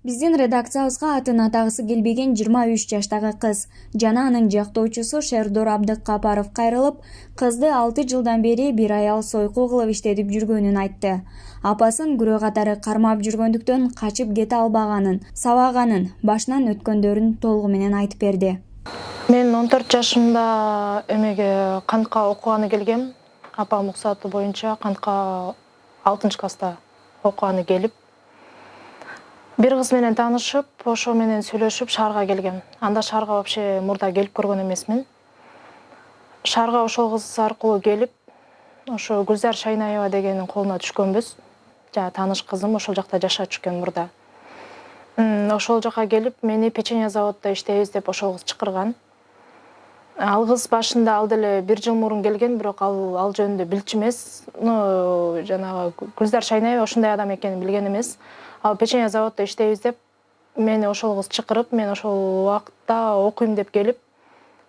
Биздин редакциябызга атын атагысы келбеген 23 жаштагы кыз жана анын жактоочусу Шердор Абдыкапаров кайрылып, кызды 6 жылдан бери бир аял сойку кылып иштетип жүргөнүн айтты. Апасын күрөө катары кармап жүргөндүктөн качып кете албаганын, сабаганын, башынан өткөндөрүн толугу менен айтып берди. Мен 14 жашымда эмеге кантка окуганы келгем. Апам уруксаты боюнча кантка 6-класста окуганы келип, бир кыз менен таанышып, ошо менен сүйлөшүп шаарга келгем. Анда шаарга вообще мурда келип көргөн эмесмин. Шаарга ошол кыз аркылуу келип, ошо Гүлзар Шайнаева дегенин колуна түшкөнбүз. Жана тааныш кызым ошол жакта жашачу экен мурда. Ошол жака келип, мени печенье заводдо иштейбиз деп ошол кыз чакырган. Ал кыз башында ал деле 1 жыл мурун келген, бирок ал жөнүндө билчү эмес. Жанагы Гүлзар Шайнаева ошондой адам экенин билген эмес. Ал печенье заводдо иштейбиз деп мени ошол кыз чакырып, мен ошол убакта окуйм деп келип,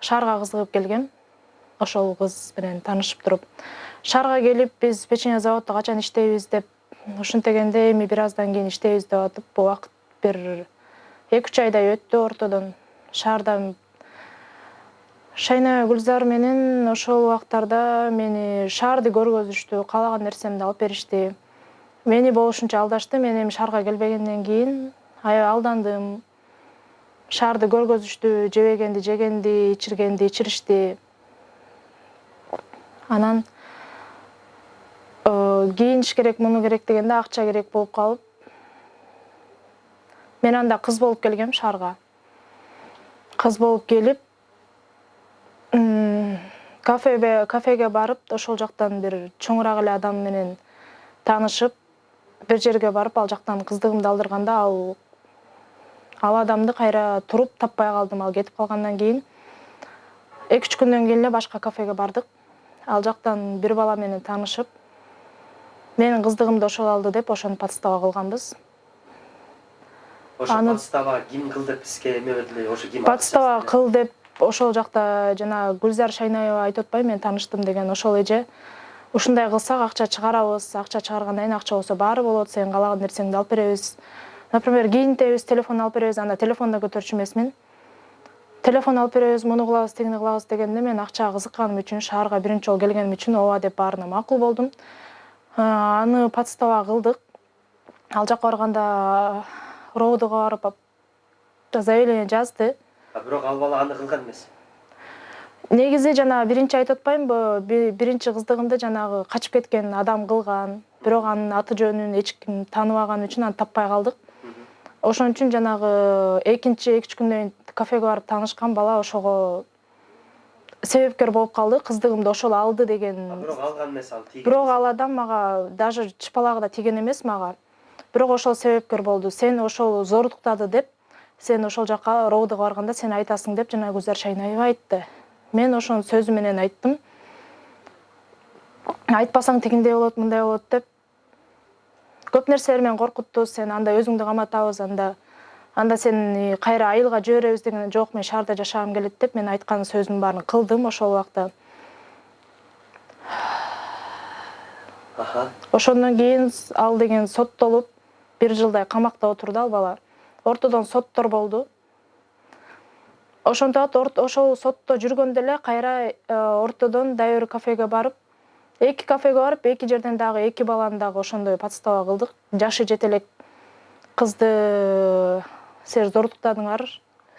шаарга кызыгып келгем. Ошол кыз менен таанышып туруп, шаарга келип, биз печенье заводдо качан иштейбиз деп ушинтегенде эми бир аздан кийин иштейбиз деп атып, убакыт бир 2-3 айдай өттү ортодон. Шаарда Шайнаева Гүлзар менен ошол убактарда мени шаарды көргөзүштү, каалаган нерсемди алып беришти. Мени болушунча алдашты. Мен эми шаарга келбегенден кийин аябай алдандым. Шаарды көргөзүштү, жебегенди жегенди, ичиргенди ичиришти. Анан кийиниш керек, муну керек дегенде акча керек болуп калып, мен анда кыз болуп келгем шаарга. Кыз болуп келип, кафеге барып, ошол жактан бир чоңураак эле адам менен таанышып, бир жерге барып, ал жактан кыздыгымды алдырганда, ал адамды кайра туруп таппай калдым. Ал кетип калгандан кийин 2-3 күндөн кийин эле башка кафеге бардык. Ал жактан бир бала менен таанышып, менин кыздыгымды ошол алды деп ошону подстава кылганбыз. Ошо подстава ким кыл деп бизге эме берди, ошо ким подстава кыл деп ошол жакта жана Гүлзар Шайнаева айтып атпайбы, мен тааныштым деген ошол эже. Ушундай кылсак акча чыгарабыз, акча чыгаргандан кийин акча болсо баары болот, сен каалаган нерсеңди алып беребиз. Например, кийинтебиз, телефон алып беребиз, анда телефон да көтөрчү эмесмин. Телефон алып беребиз, муну кылабыз, тигини кылабыз дегенде мен акчага кызыкканым үчүн, шаарга биринчи жолу келгеним үчүн ооба деп баарына макул болдум. Аны подстава кылдык. Ал жака барганда РОВДга барып заявление жазды. Бирок ал бала аны кылган эмес. Негизи жана биринчи айтып атпаймынбы, биринчи кыздыгымды жанагы качып кеткен адам кылган. Бирок анын аты жөнүн эч ким тааныбаган үчүн аны таппай калдык. Ошон үчүн жанагы 2-3 күндөн кийин кафеге барып таанышкан бала ошого себепкер болуп калды, кыздыгымды ошол алды деген. Бирок алган эмес, ал тийген. Бирок ал адам мага даже чыпалагы да тийген эмес мага. Бирок ошол себепкер болду. Сен ошол зордуктады деп, сен ошол жака РОВДга барганда сен айтасың деп жана Гүлзар Шайнаева айтты. Мен ошонун сөзү менен айттым. Айтпасаң тигиндей болот, мындай болот деп. Көп нерселер менен коркутту. Сен анда өзүңдү каматабыз, анда сени кайра айылга жиберебиз деген. Жок, мен шаарда жашагым келет деп мен айткан сөзүмдүн баарын кылдым ошол убакта. Ошондон кийин ал деген соттолуп, 1 жылдай камакта отурду ал бала. Ортодон соттор болду. Ошентип ошол сотто жүргөндө эле кайра ортодон дагы бир кафеге барып, 2 кафеге барып, 2 жерден дагы 2 баланы дагы ошондой подстава кылдык. Жашы жете элек кызды силер зордуктадыңар,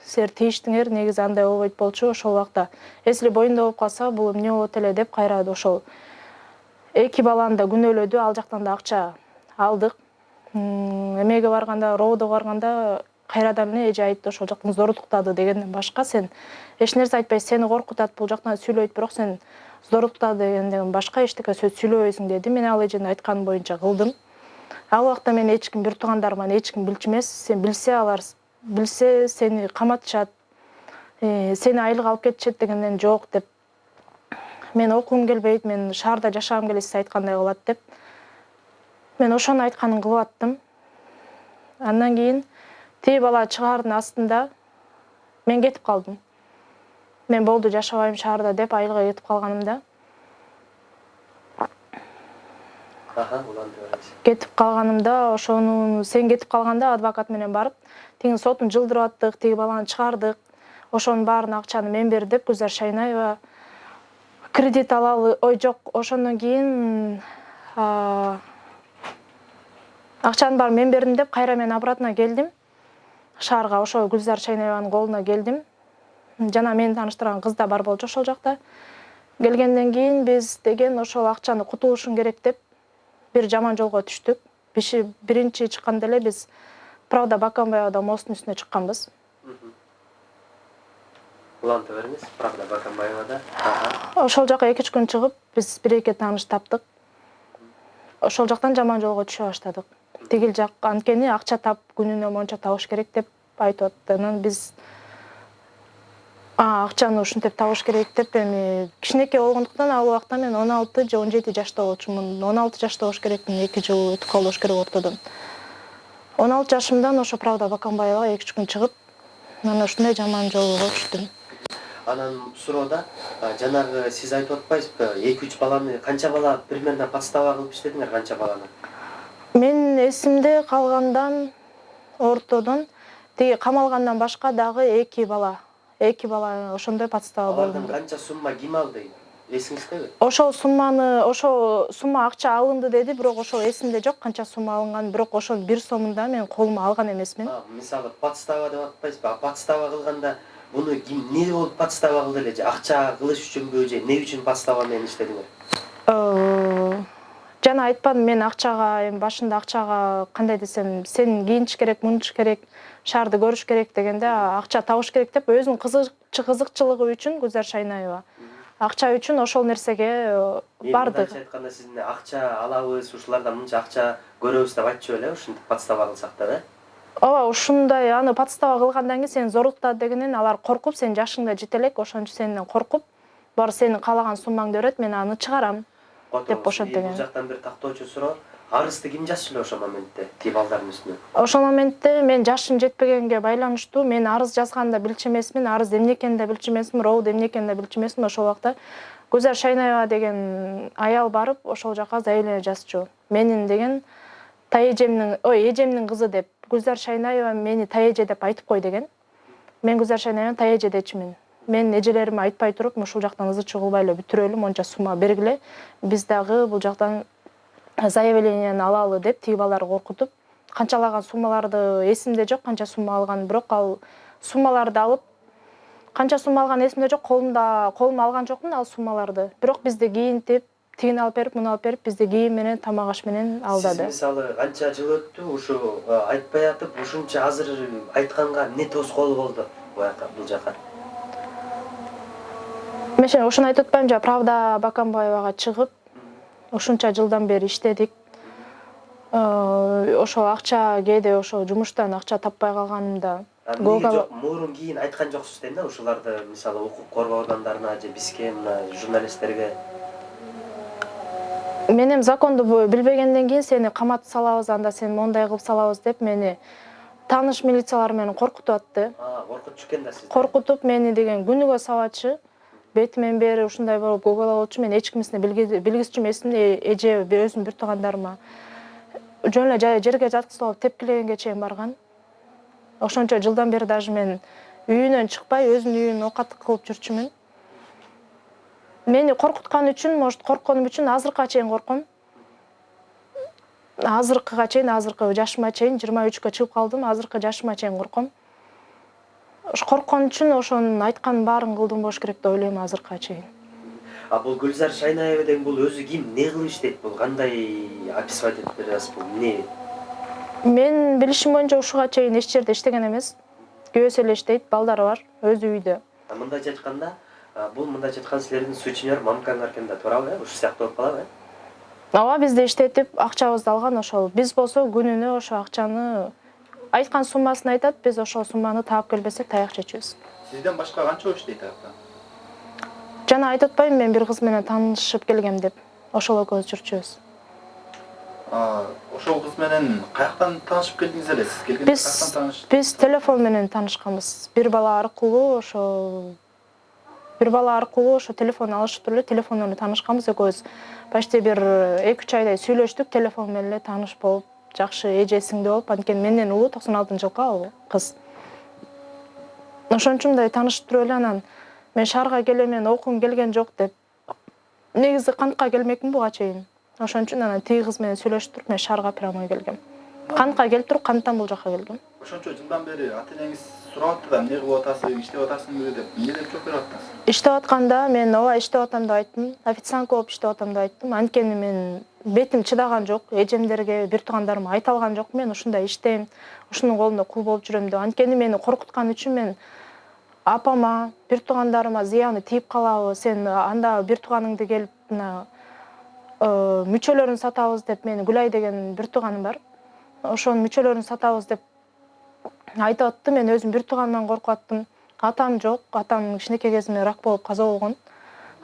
силер тийиштиңер, негизи андай болбойт болчу. Ошол убакта если боюнда болуп калса, бул эмне болот эле деп кайра ошол 2 баланы да күнөөлөдү. Ал жактан да акча алдык. Эмеге барганда, РОВДга барганда кайрадан эле эже айтты, ошол жактан зордуктады дегенден башка сен эч нерсе айтпайсың, сени коркутат, бул жактан сүйлөйт, бирок сен зордуктады дегенден башка эчтеке сөз сүйлөбөйсүң деди. Мен ал эженин айтканы боюнча кылдым. Ал убакта мен эч ким, бир туугандарыман эч ким билчү эмес. Сен билсе, алар билсе сени каматышат, сени айылга алып кетишет дегенден жок деп. Мен окугум келбейт, мен шаарда жашагым келет, сиз айткандай кылат деп. Мен ошону айтканын кылып аттым. Андан кийин тиги бала чыгаардын астында мен кетип калдым. Мен болду жашабайм шаарда деп айылга кетип калганымда. улантып беребиз. Кетип калганымда ошону сен кетип калганда адвокат менен барып, тиги сотун жылдырып аттык, тиги баланы чыгардык. Ошонун баарын акчаны мен бер деп Гүлзар Шайнаева кредит алалы, жок, ошондон кийин акчанын баарын мен бердим деп кайра мен обратно келдим. Шаарга ошо Гүлзар Шайнаеванын колуна келдим. Жана мени тааныштырган кыз да бар болчу ошол жакта. Келгенден кийин биз деген ошол акчаны кутулушуң керек деп бир жаман жолго түштүк. Биринчи чыкканда эле биз Правда Бакамбаева мосттун үстүнө чыкканбыз. Улантып бериңиз. Правда Бакамбаевада. Ошол жака 2-3 күн чыгып, биз бир-эки тааныш таптык. Ошол жактан жаман жолго түшө баштадык. Тигил жак анткени акча тап күнүнө монча табыш керек деп айтып атты. Анан биз акчаны ушинтип табыш керек деп эми кичинекей болгондуктан ал убакта мен 16 же 17 жашта болчумун. 16 жашта болуш керекмин, 2 жыл өтүп калыш керек ортодон. 16 жашымдан ошо Правда Бакамбаевага 2-3 күн чыгып, мен ушундай жаман жолго түштүм. Анан суроодо жанагы сиз айтып атпайсызбы, 2-3 баланы канча бала примерно подстава кылып иштедиңер, канча баланы? Мен эсимде калгандан ортодон тиги камалгандан башка дагы 2 бала ошондой подстава болду. Алардан канча сумма ким алды? Эсиңиздеби? Ошол сумма акча алынды деди, бирок ошол эсимде жок, канча сумма алынган, бирок ошол 1 сомун да мен колума алган эмесмин. Мисалы подстава деп атпайсызбы? Подстава кылганда буну ким эмне болуп подстава кылды эле? Же акча кылыш үчүнбү, же эмне үчүн подстава менен иштедиңер? Жана айтпадым, мен акчага, башында акчага кандай десем, сен кийиниш керек, мунуш керек, шаарды көрүш керек дегенде акча табыш керек деп өзүнүн кызыкчылыгы үчүн Гүлзар Шайнаева акча үчүн ошол нерсеге барды. Мындайча айтканда сиздин акча алабыз, ушулардан мынча акча көрөбүз деп айтчу эле, ушинтип подстава кылсак да, да? Ооба, ушундай аны подстава кылгандан кийин сени зорлуктат дегенин алар коркуп, сен жашың да жете элек, ошон үчүн сенден коркуп, бар сенин каалаган суммаңды берет, мен аны чыгарам деп ошентип деген. Бул жактан бир тактоочу суроо. Арызды ким жазчу эле ошол моментте, тиги балдардын үстүнө? Ошол моментте мен жашым жетпегенге байланыштуу, мен арыз жазганды да билчү эмесмин, арыз эмне экенин да билчү эмесмин, рообу эмне экенин да билчү эмесмин. Ошол убакта Гүлзар Шайнаева деген аял барып, ошол жака заявление жазчу. Менин деген эжемдин кызы деп, Гүлзар Шайнаева мени таэже деп айтып кой деген. Мен Гүлзар Шайнаеваны таэже дечимин. Мен эжелерими айтпай туруп, ушул жактан ызы-чуу кылбай эле бүтүрөлү, монча сумма бергиле. Биз дагы бул жактан заявлениени алалы деп тиги балары коркутуп, канчалаган суммаларды эсимде жок, канча сумма алган, бирок ал суммаларды алып, канча сумма алган эсимде жок, колума алган жокмун ал суммаларды. Бирок бизди кийинтип, тигин алып берип, муну алып берип, бизди кийим менен, тамак аш менен алдады. Сиз мисалы канча жыл өттү, ушу айтпай атып, ушунча азыр айтканга эмне тоскоол болду бул жака? Мен ошону айтып атпайм, жа Правда Бакамбаевага чыгып, ушунча жылдан бери иштедик. Ошо акча кээде ошо жумуштан акча таппай калганымда. Мурун кийин айткан жоксуз дейм да, ушуларды мисалы укук коргоо органдарына же бизге, мына журналисттерге. Мен эми законду билбегенден кийин сени каматып салабыз, анда сени мондай кылып салабыз деп мени тааныш милициялар менен коркутуп атты. Коркутчу экен да сизди. Коркутуп мени деген күнүгө сабачы. Бетимен бери ушундай болуп көбөлөчү, мен эч кимисине билгизчү эмесмин, эже өзүмдүн бир туугандарыма. Жөн эле жерге жаткызып алып тепкилегенге чейин барган. Ошончо жылдан бери даже мен үйүнөн чыкпай, өзүмдүн үйүмө оокат кылып жүрчүмүн. Мени коркуткан үчүн, может, коркконум үчүн азыркыга чейин корком. Азыркы жашыма чейин 23-кө чыгып калдым, азыркы жашыма чейин корком. Корккон үчүн ошонун айтканын баарын кылдым болуш керек деп ойлойм азыркыга чейин. Бул Гүлзар Шайнаева деген бул өзү ким, эмне кылып иштейт, бул кандай описывать этип бересиз, бул эмне? Мен билишим боюнча ушуга чейин эч жерде иштеген эмес. Күйөөсү эле иштейт, балдары бар, өзү үйдө. Мындайча айтканда, бул мындайча айтканда силердин сутенер мамкаңар экен да, туурабы? Ушул сыяктуу болуп калабы? Ооба, бизди иштетип, акчабызды алган ошол. Биз болсо күнүнө ошо акчаны айткан суммасын айтат, биз ошол сумманы таап келбесек таяк чечебиз. Сизден башка канча иштейт аяқта? Жана айтып атпайм, мен бир кыз менен таанышып келгем деп. Ошол экөөбүз жүрчүбүз. Ошол кыз менен каяктан таанышып келдиңиз эле? Сиз келгенде каяктан таанышып? Биз телефон менен таанышканбыз. Бир бала аркылуу ошо бир бала аркылуу ошо телефон алышып туруп эле телефон менен таанышканбыз экөөбүз. Почти бир 2-3 айдай сүйлөштүк, телефон менен эле тааныш болуп, жакшы эже сиңди болуп, анткени менден улуу 96-жылкы ал кыз. Ошон үчүн мындай таанышып туруп эле анан мен шаарга келем, мен окугум келген жок деп. Негизи Кантка келмекмин буга чейин. Ошон үчүн анан тиги кыз менен сүйлөшүп туруп мен шаарга прямой келгем. Кантка келип туруп, Канттан бул жака келгем. Ошончо жылдан бери ата-энеңиз сурап атты да, эмне кылып атасың, иштеп атасыңбы деп, эмне деп жооп берип аттыңыз? Иштеп атканда мен ооба иштеп атам деп айттым. Официантка болуп иштеп атам деп айттым. Анткени мен бетим чыдаган жок. Эжемдерге, бир туугандарыма айта алган жокмун. Мен ушундай иштейм, ушунун колунда кул болуп жүрөм деп. Анткени мени коркуткан үчүн мен апама, бир туугандарыма зыяны тийип калабы, сен анда бир тууганыңды келип мына мүчөлөрүн сатабыз деп, мени Гүлай деген бир тууганым бар. Ошонун мүчөлөрүн сатабыз деп айтып атты. Мен өзүм бир тууганымдан коркуп аттым. Атам жок, атам кичинекей кезимде рак болуп каза болгон.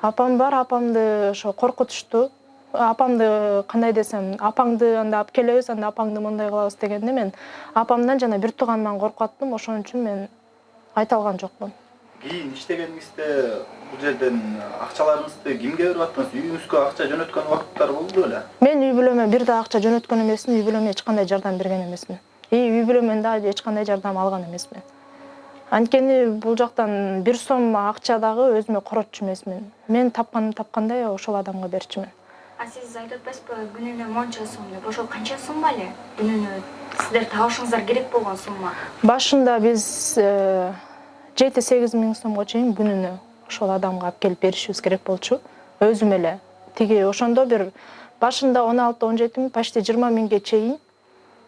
Апам бар, апамды ошо коркутушту. Апамды кандай десем, апаңды анда алып келебиз, анда апаңды мындай кылабыз дегенде мен апамдан жана бир тууганымдан коркуп аттым. Ошон үчүн мен айта алган жокмун. Кийин иштегениңизде бул жерден акчаларыңызды кимге берип аттыңыз? Үйүңүзгө акча жөнөткөн убакыттар болду беле? Мен үй бүлөмө бир да акча жөнөткөн эмесмин, үй бүлөмө эч кандай жардам берген эмесмин. Үй бүлөмөн да эч кандай жардам алган эмесмин. Анткени бул жактан бир сом акча дагы өзүмө коротчу эмесмин. Мен тапкандай ошол адамга берчүмүн. Сиз айтып атпайсызбы, күнүнө монча сом деп? Ошол канча сумма эле? Күнүнө сиздер табышыңыздар керек болгон сумма? Башында биз 7-8 миң сомго чейин күнүнө ошол адамга алып келип беришибиз керек болчу. Өзүм эле. Тиги ошондо бир башында 16-17 миң, почти 20 миңге чейин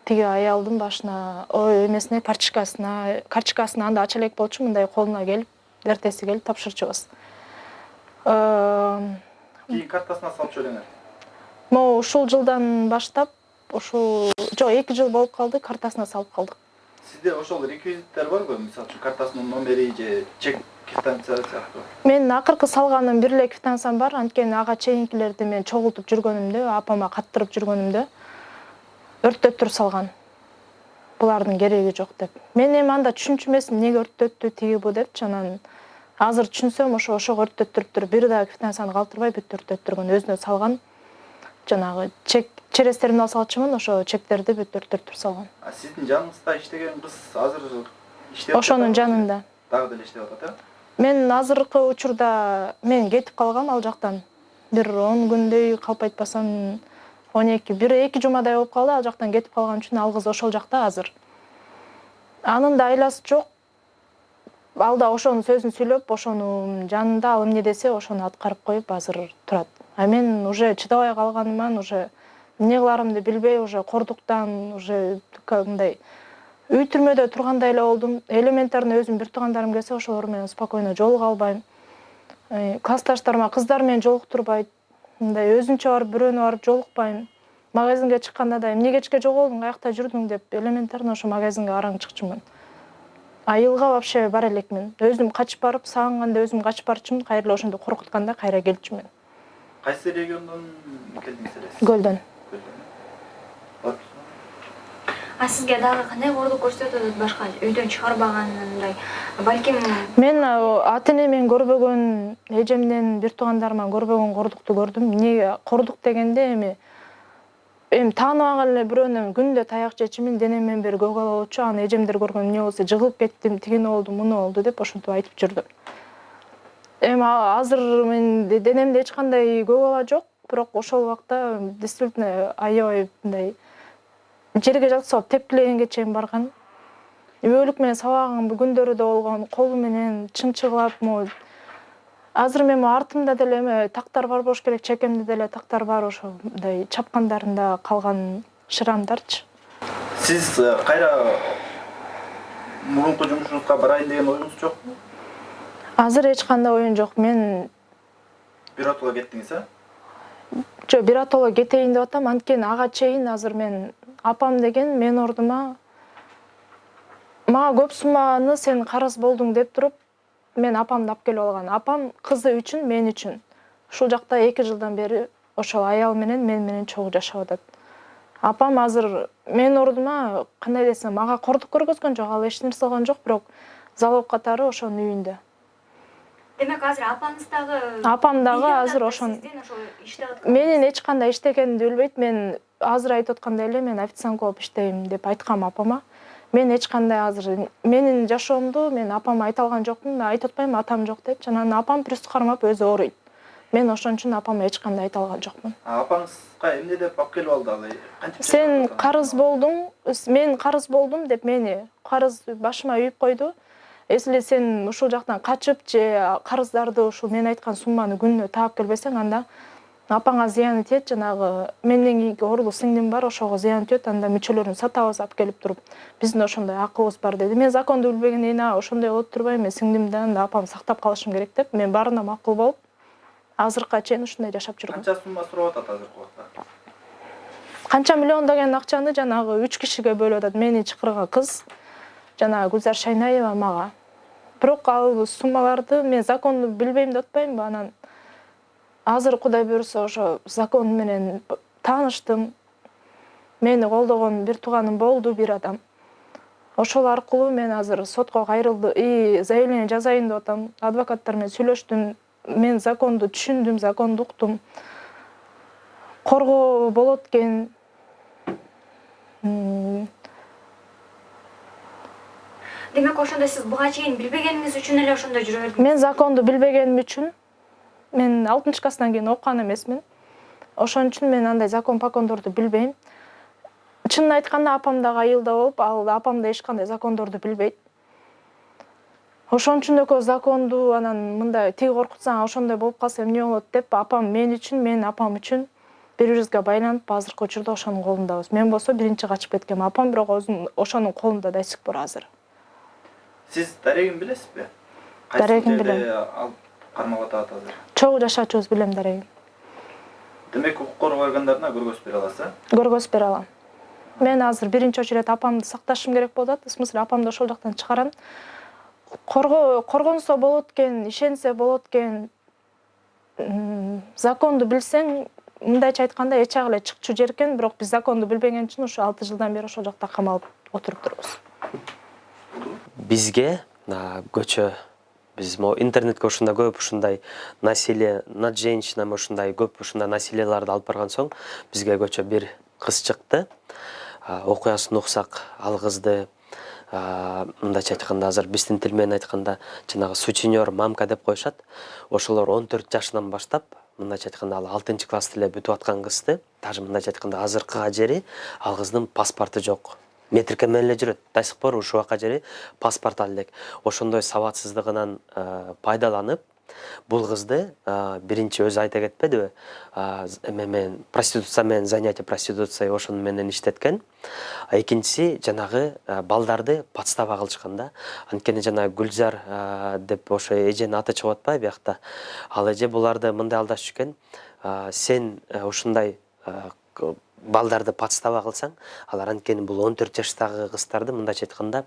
тиги аялдын башына, эмесине, карточкасына анда ача элек болчу, мындай колуна келип, эртеси келип тапшырчубуз. Кийин картасына салчу элеңер. Могу ушул жылдан баштап, ушул жок 2 жыл болуп калды, картасына салып калдык. Сизде ошол реквизиттер барбы? Мисалы үчүн картасынын номери же чек квитанция сыяктуу? Мен акыркы салганым бир эле квитанциям бар, анткени ага чейинкилерди мен чогултуп жүргөнүмдө, апама каттырып жүргөнүмдө өрттөттүр салган. Булардын кереги жок деп. Мен эми анда түшүнчү эмесмин, эмнеге өрттөттү тиги бу депчи, анан азыр түшүнсөм ошого өрттөттүрүптүр, бир да квитанцияны калтырбай бүт өрттөттүргөн, өзүнө салган жанагы чек черестеримди алып салчумун, ошо чектерди бүт өрттөттүр салган. Сиздин жаныңызда иштеген кыз азыр иштеп Ошонун жанында. Дагы деле иштеп атат, Мен азыркы учурда мен кетип калгам ал жактан. Бир 10 күндөй калп айтпасам 1-2 жумадай болуп калды, ал жактан кетип калган үчүн ал кыз ошол жакта азыр. Анын да айласы жок. Ал да ошонун сөзүн сүйлөп, ошонун жанында ал эмне десе, ошону аткарып коюп азыр турат. А мен уже чыдабай калганыман, уже эмне кыларымды билбей, уже кордуктан, уже мындай үй түрмөдө тургандай эле болдум. Элементарный өзүм бир туугандарым келсе, ошолор менен спокойно жолуга албайм. Классташтарыма кыздар менен жолуктурбайт. Мындай өзүнчө барып, бирөөнө барып жолукпайм. Магазинге чыкканда да эмне кечке жоголдуң, каякта жүрдүң деп элементарно ошо магазинге араң чыкчумун. Айылга вообще бара элекмин. Өзүм качып барып, сагынганда өзүм качып барчумун, кайра эле ошондо коркутканда кайра келчүмүн. Кайсы региондон келдиңиз эле? Көлдөн. Сизге дагы кандай кордук көрсөтөт башка үйдөн чыгарбагандай? Балким Мен ата-энемден көрбөгөн, эжемден, бир туугандарыман көрбөгөн кордукту көрдүм. Эмне кордук дегенде эми тааныбаган эле бирөөнөн күндө таяк жечимин, денемден бери көгал болчу, аны эжемдер көргөн эмне болсо жыгылып кеттим, тигине болду, муну болду деп ошентип айтып жүрдүм. Эми азыр мен денемде эч кандай көгала жок, бирок ошол убакта действительно аябай мындай жерге жатсап тепкиленге чейин барган. Өлүк менен сабаган күндөрү да болгон, колу менен чыңчыгылап, азыр мен артымда деле эме тактар бар болуш керек, чекемде деле тактар бар, ошо мындай чапкандарында калган шрамдарчы. Сиз кайра мурунку жумушуңузга барайын деген оюңуз жокпу? Азыр эч кандай оюм жок. Мен биротого кеттиңиз, жок, биротого кетейин деп атам, анткени ага чейин азыр мен апам деген мен ордума мага көп сумманы сен карыз болдуң деп туруп, мен апамды алып келип алган. Апам кызы үчүн, мен үчүн. Ушул жакта 2 жылдан бери ошол аял менен мен менен чогуу жашап атат. Апам азыр мен ордума кандай десем, мага кордук көргөзгөн жок, ал эч нерсе кылган жок, бирок залог катары ошонун үйүндө. Демек азыр апаңыз дагы Апам дагы азыр ошон сизден ошо иштеп аткан. менин эч кандай иштегенимди билбейт. Мен азыр айтып аткандай эле мен официант болуп иштейм деп айткам апама. Мен эч кандай азыр менин жашоомду мен апама айта алган жокмун. Айтып атпайм атам жок деп. Жана апам приступ кармап өзү ооруйт. Мен ошон үчүн апама эч кандай айта алган жокмун. Апаңызга эмне деп алып келип алды ал? Канча Сен карыз болдуң, мен карыз болдум деп мени карыз башыма үйүп койду. Если сен ушул жактан качып же карыздарды ушул мен айткан сумманы күнүнө таап келбесең, анда апаңа зыяны тиет. Жанагы менден кийинки орлуу сиңдим бар, ошого зыян тиет. Анда мүчөлөрүн сатабыз алып келип туруп. Биздин ошондой акыбыз бар деди. Мен законду билбегенден ошондой болуп турбайм. Мен сиңдимди, анда апам сактап калышым керек деп, мен баарына макул болуп, азыркыга чейин ушундай жашап жүргүм. канча сумма сурап атат азыркы убакта? Канча миллион деген акчаны жанагы 3 кишиге бөлүп атат. Мени чакырган кыз, жана Гүлзар Шайнаева мага. Бирок ал суммаларды мен законду билбейм деп атпаймынбы? Анан азыр Кудай буйрса ошо закон менен тааныштым. Мени колдогон бир тууганым болду, бир адам. Ошол аркылуу мен азыр сотко кайрылды, заявление жазайын деп атам. Адвокаттар менен сүйлөштүм. Мен законду түшүндүм, законду уктум. Коргоо болот экен. Демек ошондо сиз буга чейин билбегениңиз үчүн эле ошондой жүрө бердиңиз. Мен законду билбегеним үчүн мен 6 класстан кийин окуган эмесмин. Ошон үчүн мен андай покондорду билбейм. Чынын айтканда апам дагы айылда болуп, ал апам да эч кандай закондорду билбейт. Ошон үчүн экөө законду анан мындай тиги коркутсаң ошондой болуп калса эмне болот деп апам мен үчүн, мен апам үчүн бири-бирибизге байланып азыркы учурда ошонун колундабыз. Мен болсо биринчи качып кеткем. Апам бирок өзүнүн ошонун колунда да сих пор азыр. Сиз дарегин билесизби? Дарегин билем. Ал кармап атат азыр. Чогуу жашачубуз билем дарегин. Демек укук коргоо органдарына көргөзүп бере аласыз? Көргөзүп бере алам. Мен азыр биринчи очередь апамды сакташым керек болуп атат. В смысле апамды ошол жактан чыгарам. Коргонсо болот экен, ишенсе болот экен. Законду билсең, мындайча айтканда эч агы эле чыкчу жер экен, бирок биз законду билбеген үчүн ушу 6 жылдан бери ошол жакта камалып отуруп турабыз. Бизге көчө биз интернетке ушундай көп ушундай насилие над женщинами ушундай көп ушундай насилиелерди алып барган соң бизге көчө бир кыз чыкты. Окуясын уксак ал кызды мындайча айтканда азыр биздин тил менен айтканда жанагы сученер мамка деп коюшат. Ошолор 14 жашынан баштап мындайча айтканда ал 6 класс эле бүтүп аткан кызды, даже мындайча айтканда азыркыга жери ал кыздын паспорту жок. Метрика менен эле жүрөт. До сих пор ушул убакка жери паспорт ал элек. Ошондой сабатсыздыгынан пайдаланып, бул кызды биринчи өзү айта кетпедиби? Мен проституция менен занятие проституция ошону менен иштеткен. Экинчиси жанагы балдарды подстава кылышканда. Анткени жанагы Гүлзар деп ошо эженин аты чыгып атпайбы биякта. Ал эже буларды мындай алдашып экен. Сен ушундай балдарды подстава кылсаң, алар анткени бул 14 жаштагы кыздарды мындайча айтканда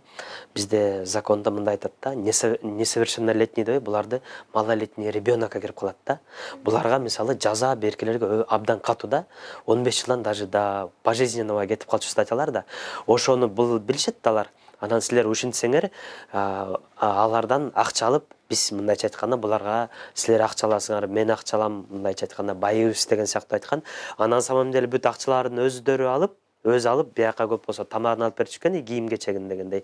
бизде закондо мындай айтат да, несовершеннолетний деп, буларды малолетний ребенокко кирип калат да. Буларга мисалы жаза беркилерге абдан катуу да, 15 жылдан даже до пожизненного кетип калчу статьялар да. Ошону бул билишет да алар. Анан силер ушинтсеңер, алардан акча алып, биз мындайча айтканда буларга силер акча аласыңар, мен акча алам, мындайча айтканда байыбыз деген сыяктуу айткан. Анан самом деле бүт акчаларын өздөрү алып, бияка көп болсо тамагын алып беришкен, кийим кечегин дегендей.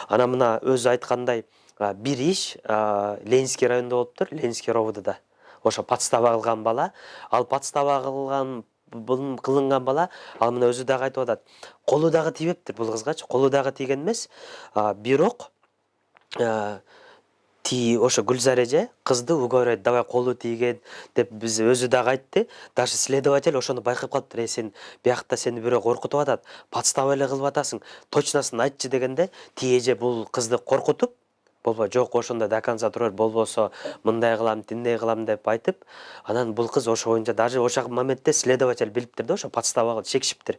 Анан мына өзү айткандай бир иш Ленинский районунда болуптур, Ленинский ровдда. Ошо подстава кылган бала, ал подстава кылынган бала, ал мына өзү дагы айтып атат. Колу дагы тийбептир бул кызгачы, колу дагы тийген эмес, бирок ошо Гүлзар эже кызды уговорить, давай колу тийген деп биз өзү дагы айтты. Даже следователь ошону байкап калыптыр. Сен биякта сени бирөө коркутуп атат, подстава эле кылып атасың, точносын айтчы дегенде, тие эже бул кызды коркутуп, болбо жок ошондо до конца турар, болбосо мындай кылам, тиндей кылам деп айтып, анан бул кыз ошо боюнча даже ошол моментте следователь билиптир да, ошо подстава чекишиптир.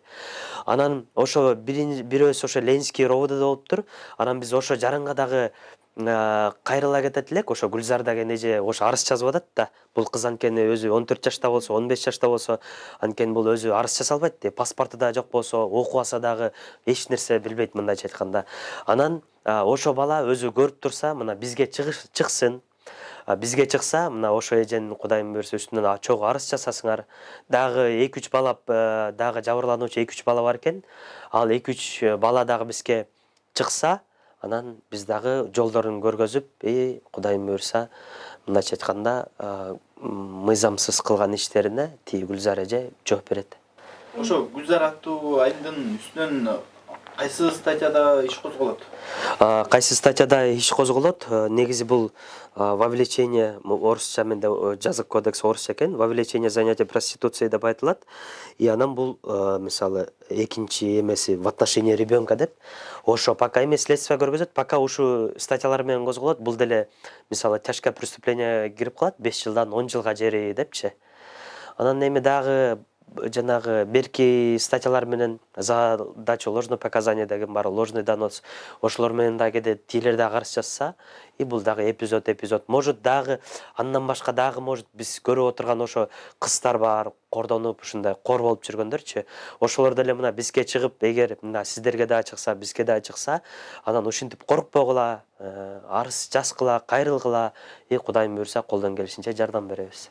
Анан ошо бирөөсү ошо Ленинский ровдда болуптур. Анан биз ошо жаранга дагы кайрыла кетет элек, ошо Гүлзар деген эже ошо арыз жазып атат да. Бул кыз анткени өзү 14 жашта болсо, 15 жашта болсо, анткени бул өзү арыз жаза албайт. Паспорту да жок болсо, окубаса дагы эч нерсе билбейт мындайча айтканда. Анан ошо бала өзү көрүп турса, мына бизге чыксын, бизге чыкса, мына ошо эженин Кудайым буйрса үстүнөн чогуу арыз жасасыңар. Дагы 2-3 бала, дагы жабырлануучу 2-3 бала бар экен. Ал 2-3 бала дагы бизге чыкса, анан биз дагы жолдорун көргөзүп, Кудайым буйрса, мындайча айтканда, мыйзамсыз кылган иштерине тиги Гүлзар эже жооп берет. Ошо Гүлзар аттуу айылдын үстүнөн кайсы статьяда иш козголот? Кайсы статьяда иш козголот? Негизи бул вовлечение, орусча менде жазык кодекс орусча экен, вовлечение занятия проституцией деп айтылат. И анан бул мисалы экинчи эмеси в отношении ребенка деп. Ошо пока эме следствие көргөзөт, пока ушу статьялар менен козголот, бул деле мисалы тяжкое преступление кирип калат, 5 жылдан 10 жылга жери депчи. Анан эми дагы жанагы берки статьялар менен задача ложное показание деген бар, ложный донос. Ошолор менен дагы кээде тилер дагы арыз жазса, и бул дагы эпизод. Может дагы андан башка дагы может биз көрүп отурган ошо кыздар бар, кордонуп ушундай кор болуп жүргөндөрчү. Ошолор деле мына бизге чыгып, эгер мына сиздерге да чыкса, бизге да чыкса, анан ушинтип коркпогула, арыз жазгыла, кайрылгыла, Кудайым буйрса колдон келишинче жардам беребиз.